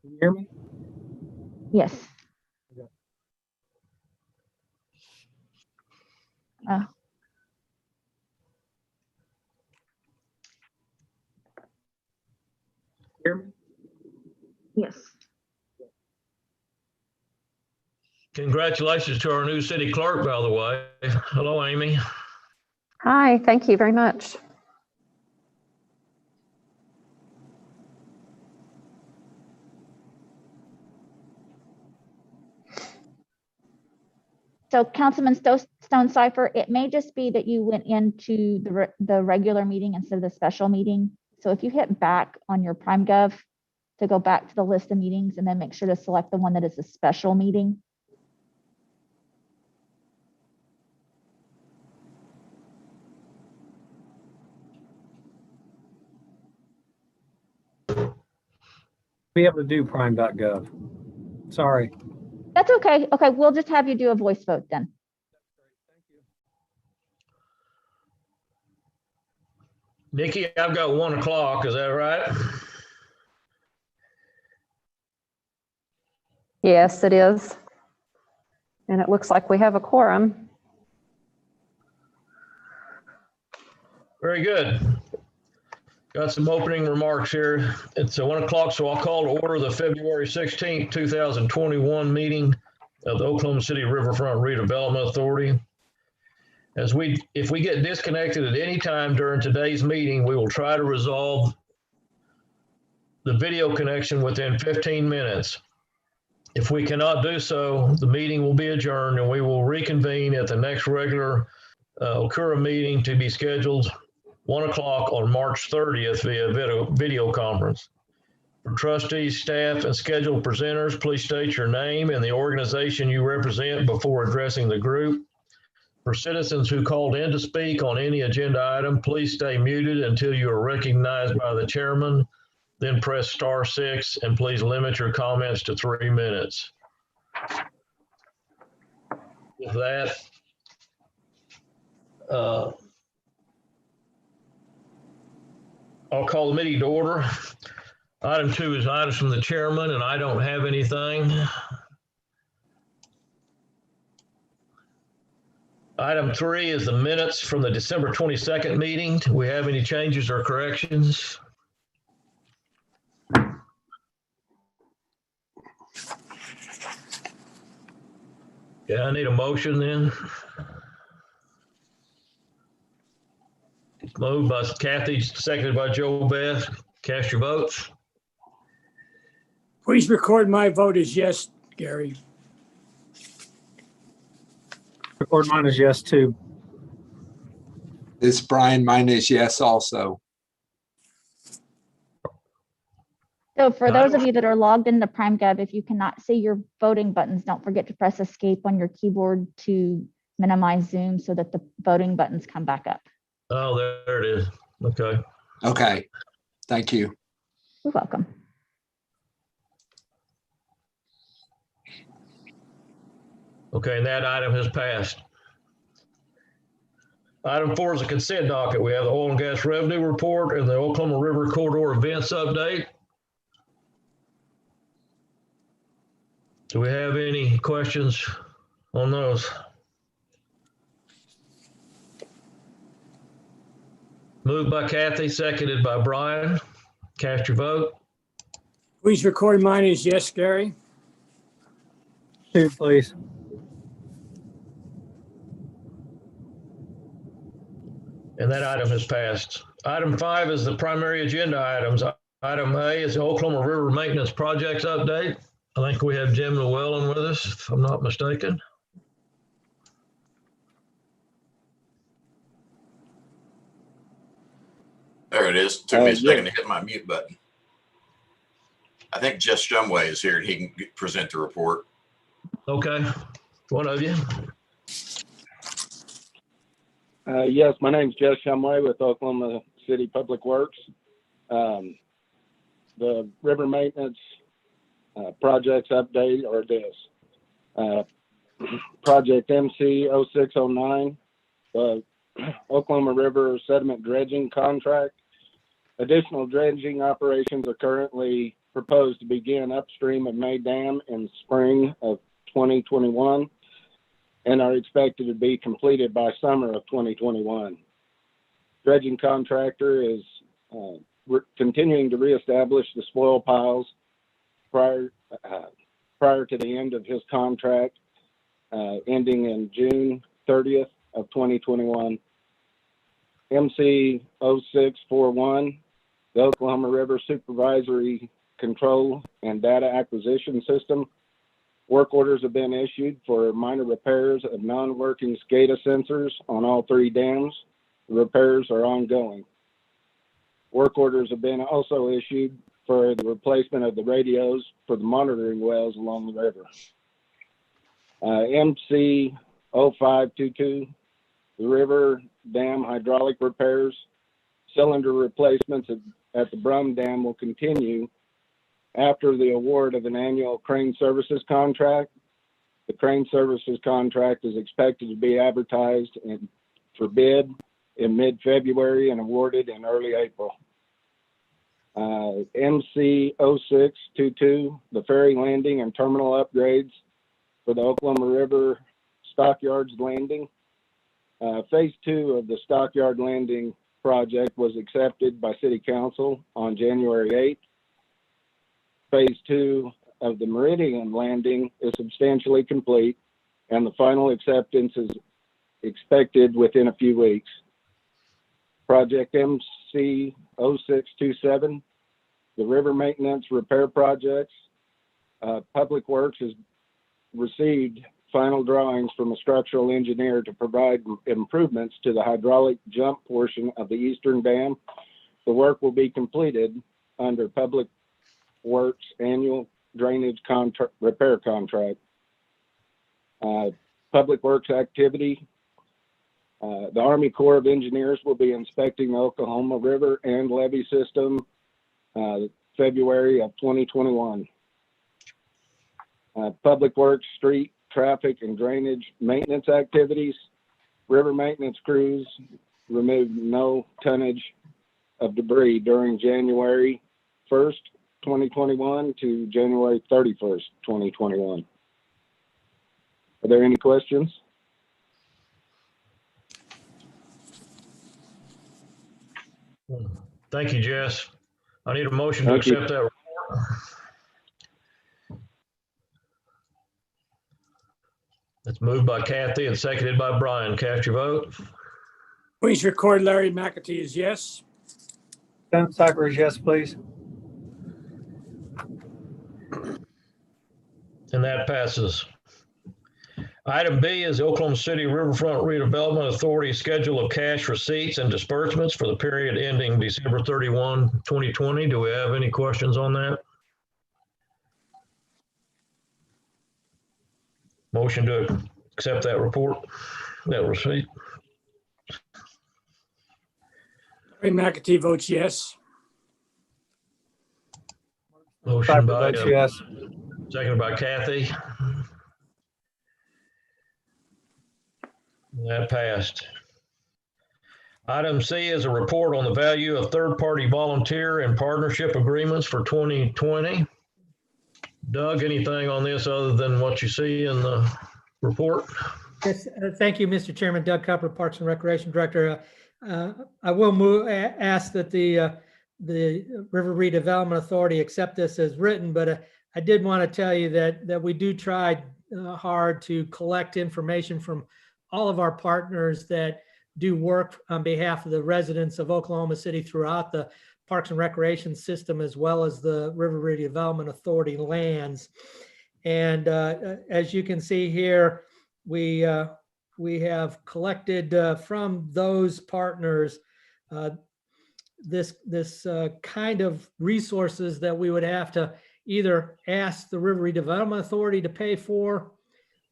Can you hear me? Yes. Okay. Hear me? Yes. Congratulations to our new city clerk, by the way. Hello, Amy. Hi, thank you very much. So Councilman Stone Cipher, it may just be that you went into the regular meeting instead of the special meeting. So if you hit back on your PrimeGov to go back to the list of meetings and then make sure to select the one that is a special meeting. Be able to do prime.gov. Sorry. That's okay. Okay, we'll just have you do a voice vote then. Nikki, I've got 1 o'clock. Is that right? Yes, it is. And it looks like we have a quorum. Very good. Got some opening remarks here. It's 1 o'clock, so I'll call to order the February 16th, 2021 meeting of the Oklahoma City Riverfront Redevelopment Authority. If we get disconnected at any time during today's meeting, we will try to resolve the video connection within 15 minutes. If we cannot do so, the meeting will be adjourned and we will reconvene at the next regular Okura meeting to be scheduled 1 o'clock on March 30th via video conference. For trustees, staff, and scheduled presenters, please state your name and the organization you represent before addressing the group. For citizens who called in to speak on any agenda item, please stay muted until you are recognized by the chairman. Then press *6 and please limit your comments to 3 minutes. With that, I'll call the meeting to order. Item 2 is items from the chairman, and I don't have anything. Item 3 is the minutes from the December 22nd meeting. Do we have any changes or corrections? Yeah, I need a motion then. Moved by Kathy, seconded by Joe Beth. Cast your votes. Please record my vote as yes, Gary. Record mine is yes too. It's Brian. Mine is yes also. So for those of you that are logged into PrimeGov, if you cannot see your voting buttons, don't forget to press escape on your keyboard to minimize Zoom so that the voting buttons come back up. Oh, there it is. Okay. Okay. Thank you. You're welcome. Okay, and that item has passed. Item 4 is a consent docket. We have the oil and gas revenue report and the Oklahoma River corridor events update. Do we have any questions on those? Moved by Kathy, seconded by Brian. Cast your vote. Please record mine as yes, Gary. 2, please. And that item has passed. Item 5 is the primary agenda items. Item A is the Oklahoma River Maintenance Projects update. I think we have Jim Llewellyn with us, if I'm not mistaken. There it is. Took me a second to hit my mute button. I think Jess Shumway is here and he can present the report. Okay, one of you. Yes, my name is Jess Shumway with Oklahoma City Public Works. The river maintenance projects update are this. Project MC 0609, the Oklahoma River sediment dredging contract. Additional dredging operations are currently proposed to begin upstream of May Dam in spring of 2021 and are expected to be completed by summer of 2021. Dredging contractor is continuing to reestablish the spoil piles prior to the end of his contract, ending in June 30th of 2021. MC 0641, the Oklahoma River Supervisory Control and Data Acquisition System. Work orders have been issued for minor repairs of non-working SCADA sensors on all 3 dams. The repairs are ongoing. Work orders have been also issued for the replacement of the radios for the monitoring wells along the river. MC 0522, the river dam hydraulic repairs, cylinder replacements at the Brum Dam will continue after the award of an annual crane services contract. The crane services contract is expected to be advertised for bid in mid-February and awarded in early April. MC 0622, the ferry landing and terminal upgrades for the Oklahoma River Stockyards Landing. Phase 2 of the Stockyard Landing project was accepted by City Council on January 8th. Phase 2 of the Meridian Landing is substantially complete, and the final acceptance is expected within a few weeks. Project MC 0627, the river maintenance repair projects. Public Works has received final drawings from a structural engineer to provide improvements to the hydraulic jump portion of the eastern dam. The work will be completed under Public Works annual drainage repair contract. Public Works activity. The Army Corps of Engineers will be inspecting the Oklahoma River and levee system February of 2021. Public Works street traffic and drainage maintenance activities. River maintenance crews removed no tonnage of debris during January 1st, 2021 to January 31st, 2021. Are there any questions? Thank you, Jess. I need a motion to Thank you. accept that report. It's moved by Kathy and seconded by Brian. Cast your vote. Please record Larry McAtee as yes. Stone Cypher is yes, please. And that passes. Item B is the Oklahoma City Riverfront Redevelopment Authority schedule of cash receipts and disbursements for the period ending December 31, 2020. Do we have any questions on that? Motion to accept that report, that receipt. Larry McAtee votes yes. Motion Cypher by, votes yes. seconded by Kathy. That passed. Item C is a report on the value of third-party volunteer and partnership agreements for 2020. Doug, anything on this other than what you see in the report? Yes, thank you, Mr. Chairman. Doug Copper, Parks and Recreation Director. I will ask that the River Redevelopment Authority accept this as written, but I did want to tell you that we do try hard to collect information from all of our partners that do work on behalf of the residents of Oklahoma City throughout the Parks and Recreation system, as well as the River Redevelopment Authority lands. And as you can see here, we have collected from those partners this kind of resources that we would have to either ask the River Redevelopment Authority to pay for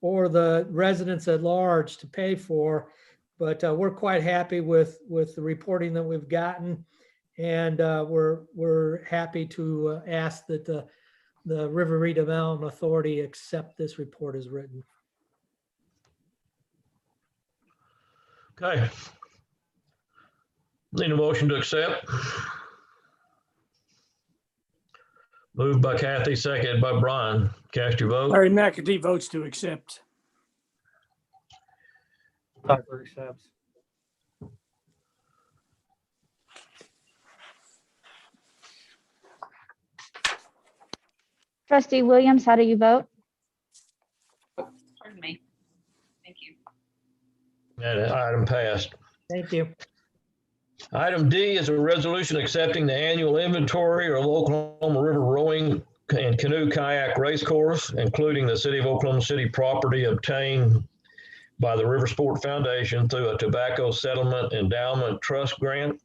or the residents at large to pay for. But we're quite happy with the reporting that we've gotten. And we're happy to ask that the River Redevelopment Authority accept this report as written. Okay. Need a motion to accept. Moved by Kathy, seconded by Brian. Cast your vote. Larry McAtee votes to accept. Cypher accepts. Trustee Williams, how do you vote? Pardon me. Thank you. That item passed. Thank you. Item D is a resolution accepting the annual inventory of Oklahoma River rowing and canoe kayak race course, including the City of Oklahoma City property obtained by the River Sport Foundation through a tobacco settlement endowment trust grant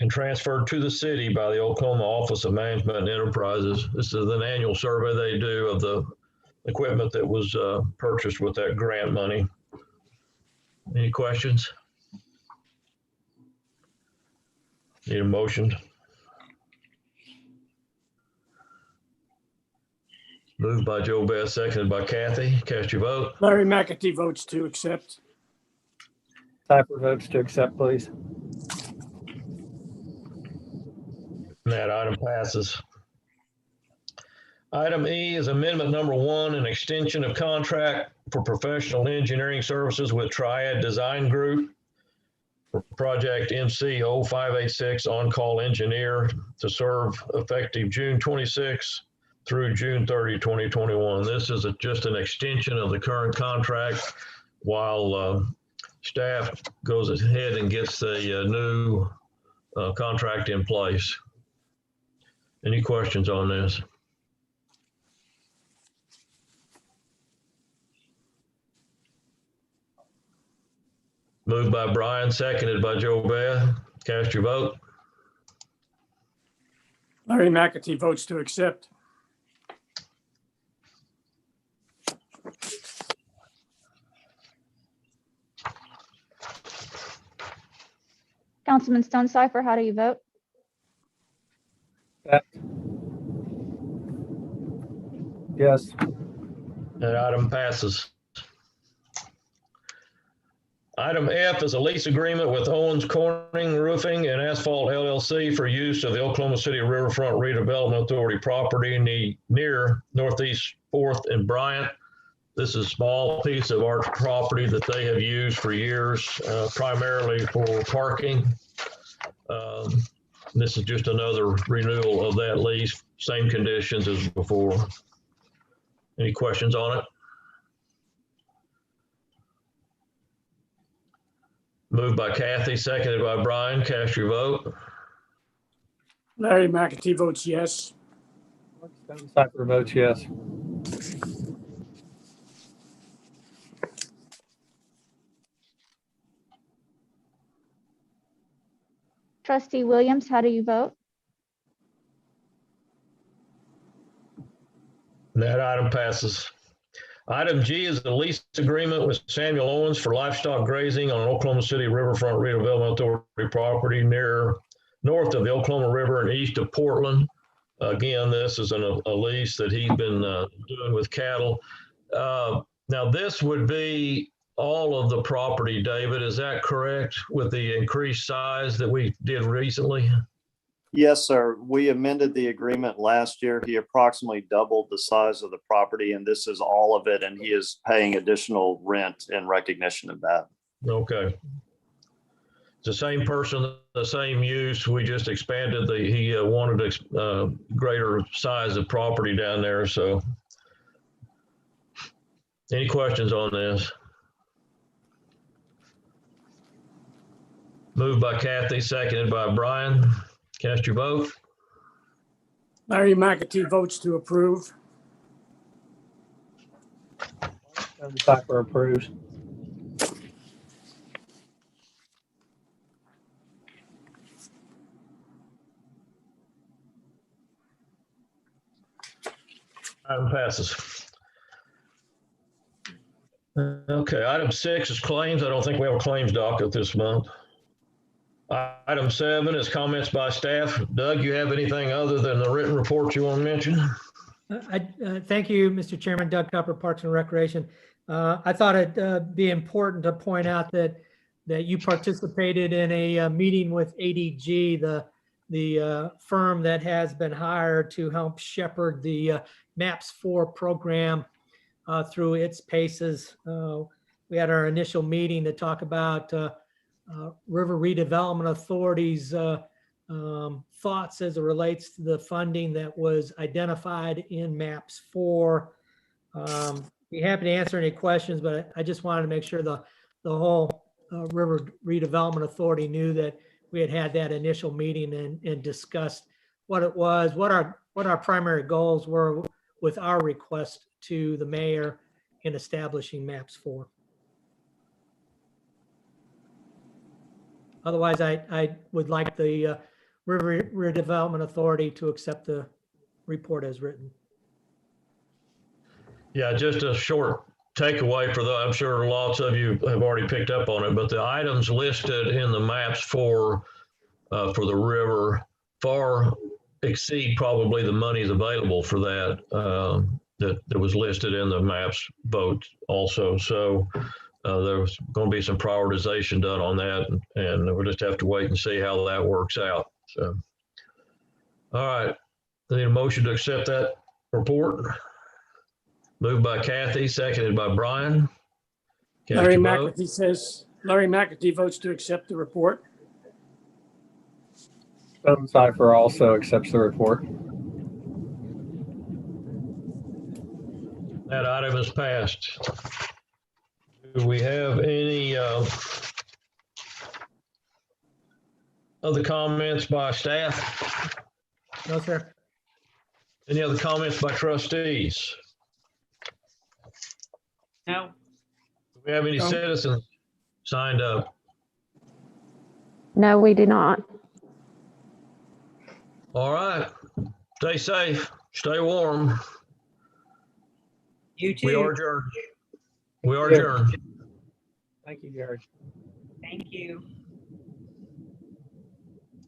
and transferred to the city by the Oklahoma Office of Management and Enterprises. This is an annual survey they do of the equipment that was purchased with that grant money. Any questions? Need a motion? Moved by Joe Best, seconded by Kathy. Cast your vote. Larry McAtee votes to accept. Cypher votes to accept, please. That item passes. Item E is amendment number 1, an extension of contract for professional engineering services with Triad Design Group for project MC 0586 on-call engineer to serve effective June 26 through June 30, 2021. This is just an extension of the current contract while staff goes ahead and gets the new contract in place. Any questions on this? Moved by Brian, seconded by Joe Beth. Cast your vote. Larry McAtee votes to accept. Councilman Stone Cypher, how do you vote? Accept. Yes. That item passes. Item F is a lease agreement with Owens Corning Roofing and Asphalt LLC for use of the Oklahoma City Riverfront Redevelopment Authority property near Northeast 4th and Bryant. This is a small piece of our property that they have used for years, primarily for parking. This is just another renewal of that lease, same conditions as before. Any questions on it? Moved by Kathy, seconded by Brian. Cast your vote. Larry McAtee votes yes. Stone Cypher votes yes. Trustee Williams, how do you vote? That item passes. Item G is the lease agreement with Samuel Owens for livestock grazing on Oklahoma City Riverfront Redevelopment Authority property north of the Oklahoma River and east of Portland. Again, this is a lease that he's been doing with cattle. Now, this would be all of the property, David, is that correct, with the increased size that we did recently? Yes, sir. We amended the agreement last year. He approximately doubled the size of the property, and this is all of it, and he is paying additional rent in recognition of that. Okay. It's the same person, the same use. We just expanded he wanted a greater size of property down there, so. Any questions on this? Moved by Kathy, seconded by Brian. Cast your vote. Larry McAtee votes to approve. Stone Cypher approves. Item passes. Okay, item 6 is claims. I don't think we have a claims docket this month. Item 7 is comments by staff. Doug, you have anything other than the written report you want to mention? Thank you, Mr. Chairman. Doug Copper, Parks and Recreation. I thought it'd be important to point out that you participated in a meeting with ADG, the firm that has been hired to help shepherd the MAPS 4 program through its paces. We had our initial meeting to talk about River Redevelopment Authority's thoughts as it relates to the funding that was identified in MAPS 4. Be happy to answer any questions, but I just wanted to make sure the whole River Redevelopment Authority knew that we had that initial meeting and discussed what it was, what our primary goals were with our request to the mayor in establishing MAPS 4. Otherwise, I would like the River Redevelopment Authority to accept the report as written. Yeah, just a short takeaway for the, I'm sure lots of you have already picked up on it, but the items listed in the MAPS for the river far exceed probably the monies available for that, that was listed in the MAPS vote also. So there's going to be some prioritization done on that, and we'll just have to wait and see how that works out. So, all right, I need a motion to accept that report. Moved by Kathy, seconded by Brian. Larry McAtee votes to accept the report. Stone Cipher also accepts the report. That item is passed. Do we have any other comments by staff? No, sir. Any other comments by trustees? No. Do we have any citizens signed up? No, we do not. All right. Stay safe. Stay warm. You too. We are adjourned. We are adjourned. Thank you, Gary. Thank you.